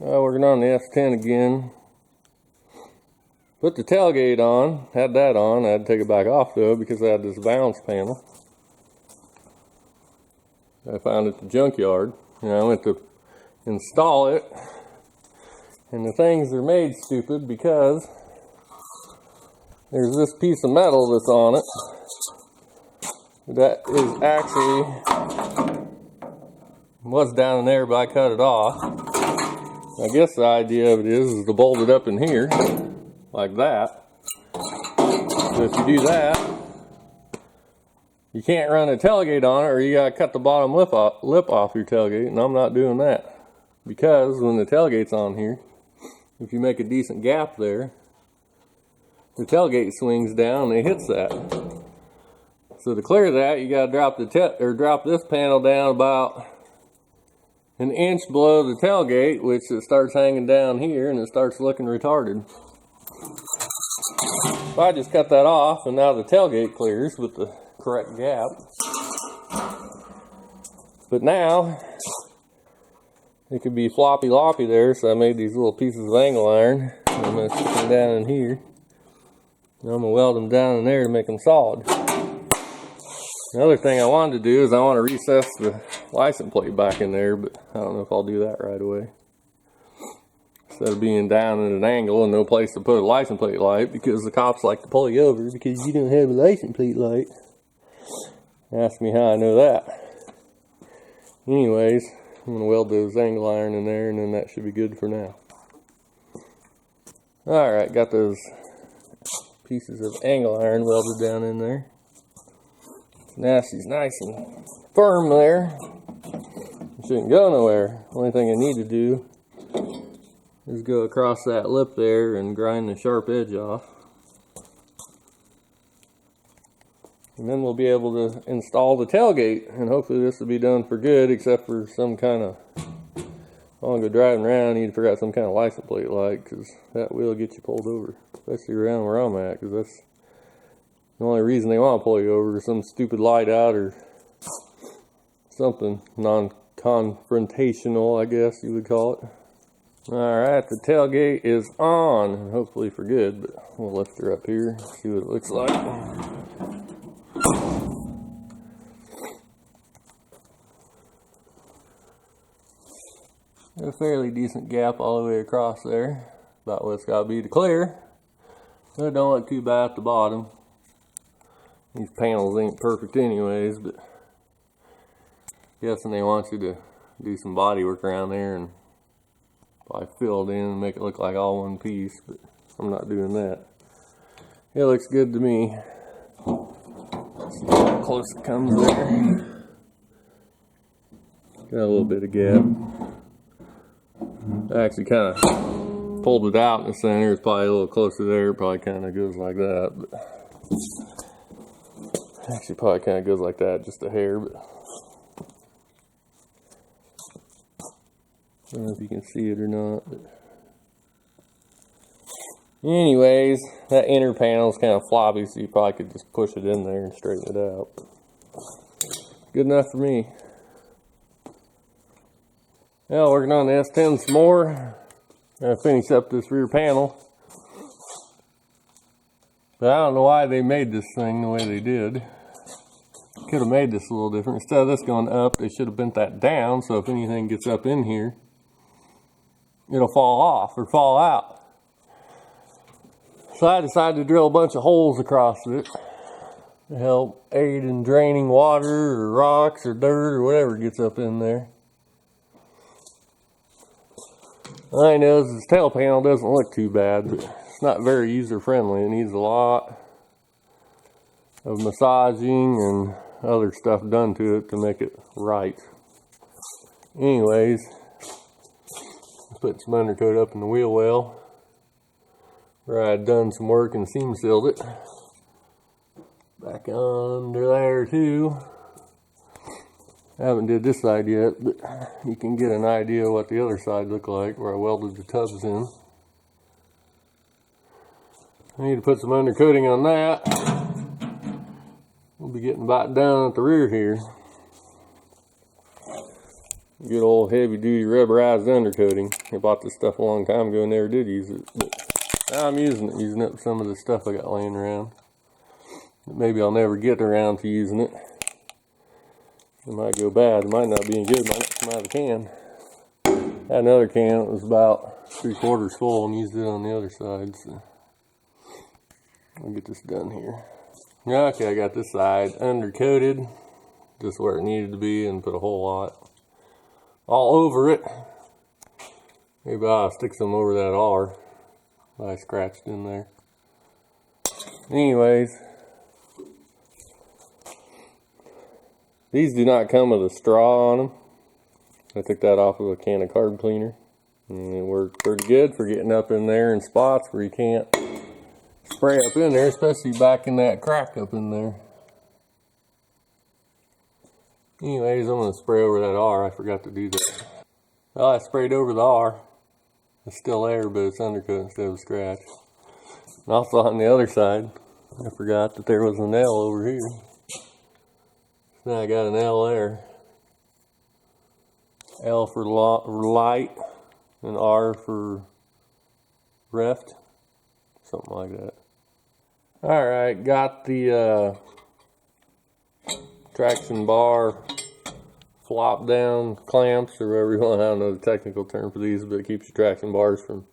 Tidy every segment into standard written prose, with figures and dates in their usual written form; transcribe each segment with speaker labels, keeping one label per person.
Speaker 1: Working on the S-10 again. Put the tailgate on, had that on. I had to take it back off though because I had this balance panel I found at the junkyard. And I went to install it, and the things are made stupid because there's this piece of metal that's on it that is actually was down in there, but I cut it off. I guess the idea of it is to bolt it up in here like that. So if you do that, you can't run a tailgate on it, or you gotta cut the bottom lip off your tailgate, and I'm not doing that. Because when the tailgate's on here, if you make a decent gap there, the tailgate swings down and it hits that. So to clear that, you gotta drop this panel down about an inch below the tailgate, which it starts hanging down here and it starts looking retarded. So I just cut that off, and now the tailgate clears with the correct gap. But now it could be floppy loppy there, so I made these little pieces of angle iron. I'm going to stick them down in here. And I'm going to weld them down in there to make them solid. The other thing I wanted to do is I want to recess the license plate back in there, but I don't know if I'll do that right away. Instead of being down at an angle and no place to put a license plate light, because the cops like to pull you over because you don't have a license plate light. Ask me how I know that. Anyways, I'm going to weld those angle iron in there, and then that should be good for now. Alright, got those pieces of angle iron welded down in there. Now she's nice and firm there. It shouldn't go nowhere. Only thing I need to do is go across that lip there and grind the sharp edge off. And then we'll be able to install the tailgate, and hopefully this will be done for good, except for some kind of, I want to go driving around, you'd forgot some kind of license plate light, because that will get you pulled over, especially around where I'm at, because that's the only reason they want to pull you over, is some stupid light out or something non-confrontational, I guess you would call it. Alright, the tailgate is on, and hopefully for good, but we'll lift her up here, see what it looks like. A fairly decent gap all the way across there, about what it's got to be to clear. It don't look too bad at the bottom. These panels ain't perfect anyways, but guessing they want you to do some body work around there and probably fill it in and make it look like all one piece, but I'm not doing that. It looks good to me. See how close it comes there. Got a little bit of gap. I actually kind of pulled it out in the center. It's probably a little closer there. It probably kind of goes like that. But actually, probably kind of goes like that, just a hair. But I don't know if you can see it or not. But anyways, that inner panel is kind of floppy, so you probably could just push it in there and straighten it out. Good enough for me. Now working on the S-10 some more. Gonna finish up this rear panel. But I don't know why they made this thing the way they did. Could have made this a little different. Instead of this going up, they should have bent that down, so if anything gets up in here, it'll fall off or fall out. So I decided to drill a bunch of holes across it to help aid in draining water or rocks or dirt or whatever gets up in there. All I know is this tail panel doesn't look too bad, but it's not very user friendly. It needs a lot of massaging and other stuff done to it to make it right. Anyways, put some undercoat up in the wheel well where I had done some work and seam sealed it. Back under there too. I haven't did this side yet, but you can get an idea of what the other side looked like where I welded the tubs in. I need to put some undercoating on that. We'll be getting about done at the rear here. Good old heavy duty rubberized undercoating. I bought this stuff a long time ago and never did use it. But now I'm using up some of the stuff I got laying around. Maybe I'll never get around to using it. It might go bad. It might not be any good. It might not come out of the can. I had another can that was about 3/4 full and used it on the other side. So I'll get this done here. Okay, I got this side undercoated, just where it needed to be, and put a whole lot all over it. Maybe I'll stick some over that R I scratched in there. Anyways, these do not come with a straw on them. I took that off of a can of carb cleaner, and it worked pretty good for getting up in there in spots where you can't spray up in there, especially back in that crack up in there. Anyways, I'm going to spray over that R. I forgot to do that. Well, I sprayed over the R. It's still there, but it's undercut instead of a scratch. And also on the other side, I forgot that there was an L over here. So now I got an L there. L for light, and R for reft. Something like that. Alright, got the traction bar flop down clamps, or whatever you want. I don't know the technical term for these, but it keeps your traction bars from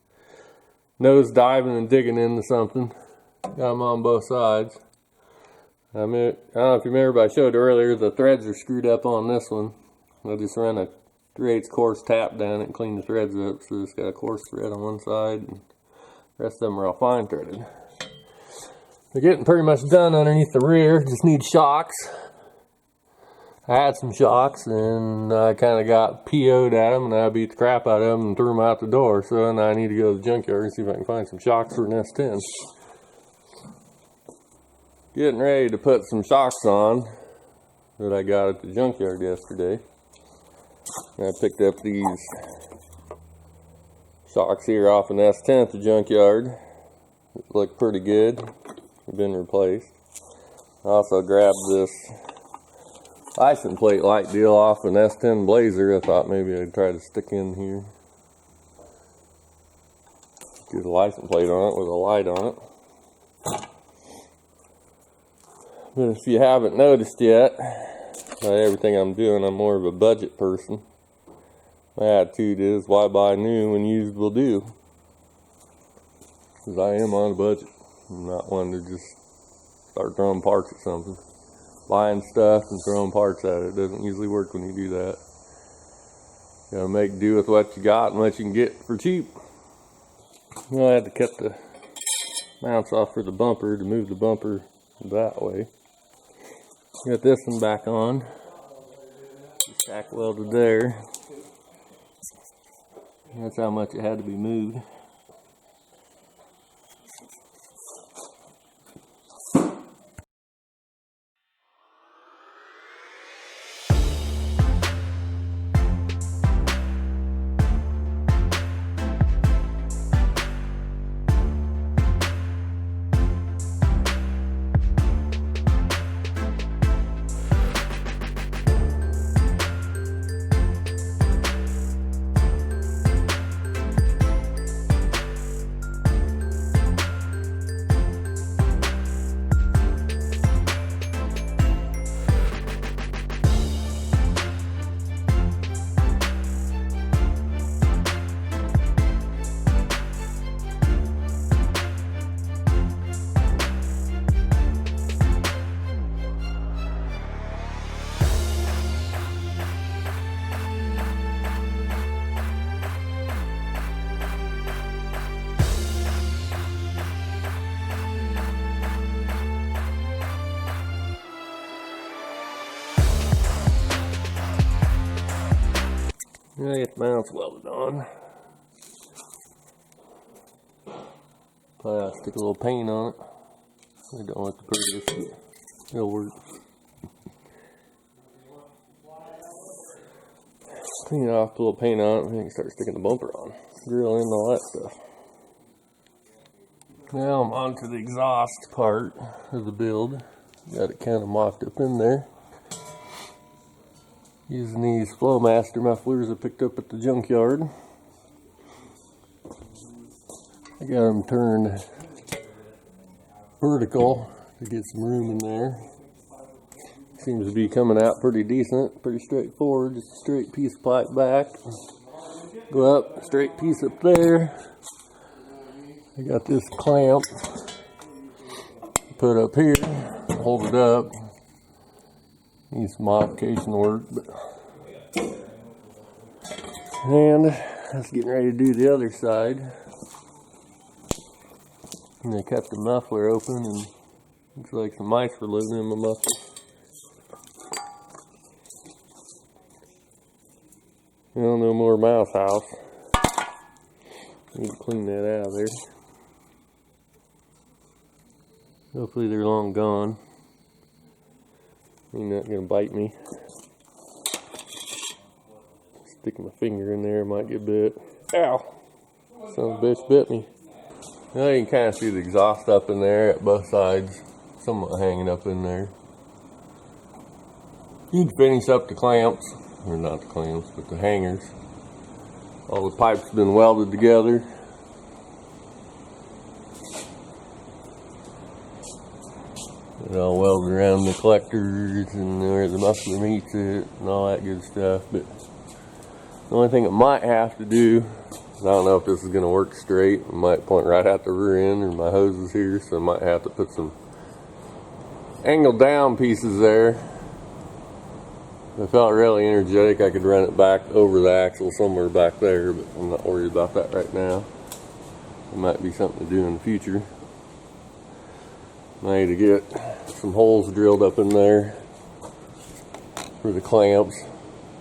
Speaker 1: nose diving and digging into something. Got them on both sides. I don't know if you remember, but I showed earlier the threads are screwed up on this one. I just ran a 3/8 coarse tap down it and clean the threads up, so it's got a coarse thread on one side and the rest of them are all fine threaded. They're getting pretty much done underneath the rear. Just need shocks. I had some shocks and I kind of got PO'd at them, and I beat the crap out of them and threw them out the door. So now I need to go to the junkyard and see if I can find some shocks for an S-10. Getting ready to put some shocks on that I got at the junkyard yesterday. And I picked up these shocks here off an S-10 at the junkyard. Look pretty good. They've been replaced. I also grabbed this license plate light deal off an S-10 Blazer. I thought maybe I'd try to stick in here. Get a license plate on it with a light on it. But if you haven't noticed yet, by everything I'm doing, I'm more of a budget person. My attitude is, why buy new when used will do? Because I am on a budget. I'm not one to just start throwing parts at something. Buying stuff and throwing parts at it doesn't usually work when you do that. You gotta make do with what you got and what you can get for cheap. Well, I had to cut the mounts off for the bumper to move the bumper that way. Got this one back on. Tack welded there. That's how much it had to be moved. I get the mounts welded on. Stick a little paint on it. I don't want the prettiest. It'll work. Clean it off, put a little paint on it, and then you can start sticking the bumper on. Drill in and all that stuff. Now I'm on to the exhaust part of the build. Got it kind of mocked up in there. Using these Flowmaster mufflers I picked up at the junkyard. I got them turned vertical to get some room in there. Seems to be coming out pretty decent, pretty straightforward. Just a straight piece of pipe back. Go up, straight piece up there. I got this clamp put up here, hold it up. Needs some modification work, but and that's getting ready to do the other side. And I cut the muffler open, and looks like some mice were living in my muffler. Well, no more mouse house. Need to clean that out of there. Hopefully they're long gone. They're not gonna bite me. Stick my finger in there, might get bit. Ow! Son of a bitch bit me. Now you can kind of see the exhaust up in there at both sides, somewhat hanging up in there. You can finish up the clamps, or not the clamps, but the hangers. All the pipes have been welded together. It all welded around the collectors and where the muffler meets it and all that good stuff. But the only thing it might have to do, I don't know if this is going to work straight. It might point right out the rear end, or my hose is here, so I might have to put some angled down pieces there. If I felt really energetic, I could run it back over the axle somewhere back there, but I'm not worried about that right now. It might be something to do in the future. I need to get some holes drilled up in there for the clamps,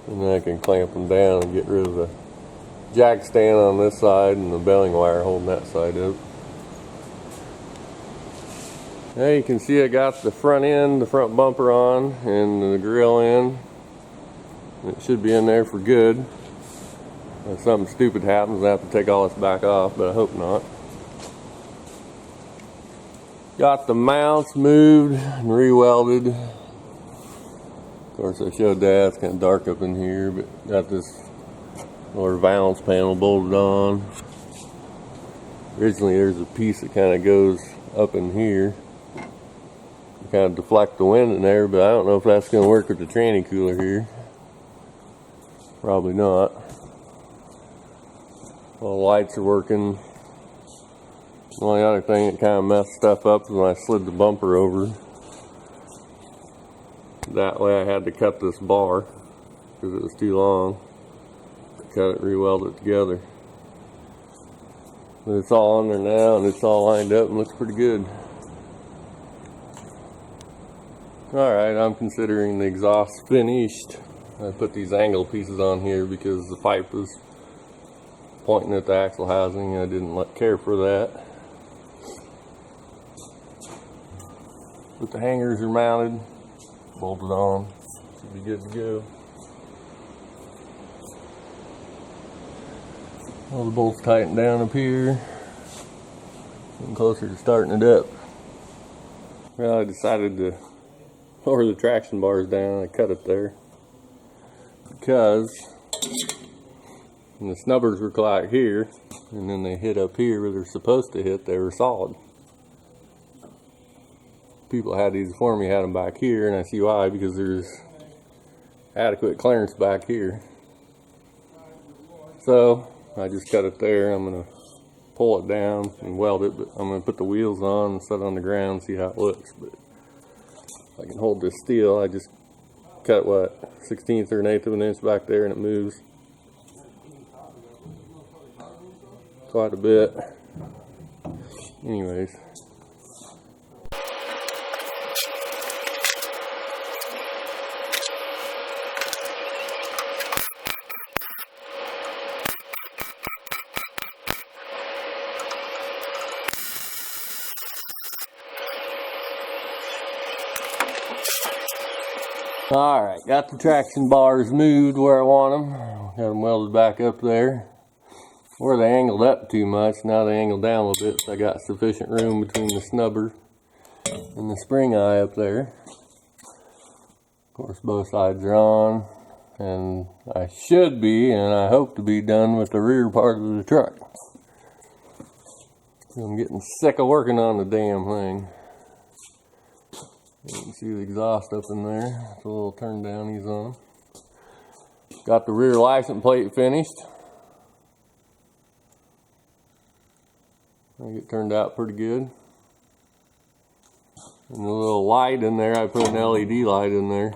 Speaker 1: and then I can clamp them down and get rid of the jack stand on this side and the baling wire holding that side up. Now you can see I got the front end, the front bumper on, and the grill in. It should be in there for good. If something stupid happens, I have to take all this back off, but I hope not. Got the mounts moved and re-welded. Of course, I showed that. It's kind of dark up in here, but got this lower valance panel bolted on. Originally, there's a piece that kind of goes up in here to kind of deflect the wind in there, but I don't know if that's going to work with the tranny cooler here. Probably not. All the lights are working. The only other thing that kind of messed stuff up was when I slid the bumper over. That way I had to cut this bar because it was too long. Cut it, re-weld it together. But it's all on there now and it's all lined up and looks pretty good. Alright, I'm considering the exhaust finished. I put these angle pieces on here because the pipe was pointing at the axle housing and I didn't care for that. But the hangers are mounted, bolted on, should be good to go. All the bolts tightened down up here, getting closer to starting it up. Well, I decided to lower the traction bars down. I cut it there because when the snubbers were caught here and then they hit up here where they're supposed to hit, they were solid. People had these before me, had them back here, and I see why, because there's adequate clearance back here. So I just cut it there. I'm going to pull it down and weld it, but I'm going to put the wheels on and set it on the ground and see how it looks. But if I can hold this steel, I just cut what, 1/16 or 1/8 of an inch back there, and it moves quite a bit. Anyways. Alright, got the traction bars moved where I want them. Got them welded back up there. Where they angled up too much, now they angled down a little bit, so I got sufficient room between the snubber and the spring eye up there. Of course, both sides are on. And I should be, and I hope to be done with the rear part of the truck. I'm getting sick of working on the damn thing. You can see the exhaust up in there. It's a little turn down he's on. Got the rear license plate finished. I think it turned out pretty good. And the little light in there, I put an LED light in there.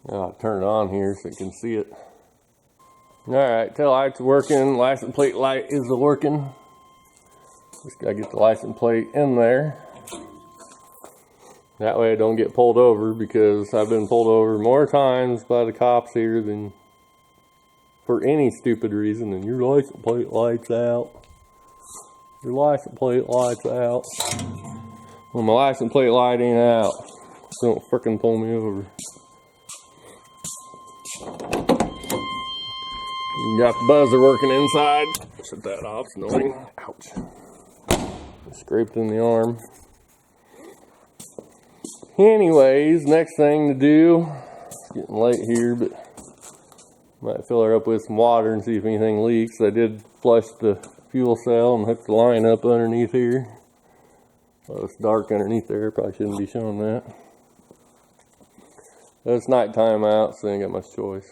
Speaker 1: I'll turn it on here so you can see it. Alright, tail light's working, license plate light is working. Just gotta get the license plate in there. That way I don't get pulled over, because I've been pulled over more times by the cops here than for any stupid reason than your license plate light's out. Your license plate light's out. Well, my license plate light ain't out. Don't frickin' pull me over. You got the buzzer working inside. Shut that off, it's annoying. Ouch. Scraped in the arm. Anyways, next thing to do, it's getting late here, but might fill her up with some water and see if anything leaks. I did flush the fuel cell and hook the line up underneath here. Well, it's dark underneath there, probably shouldn't be showing that. But it's nighttime out, so I ain't got much choice.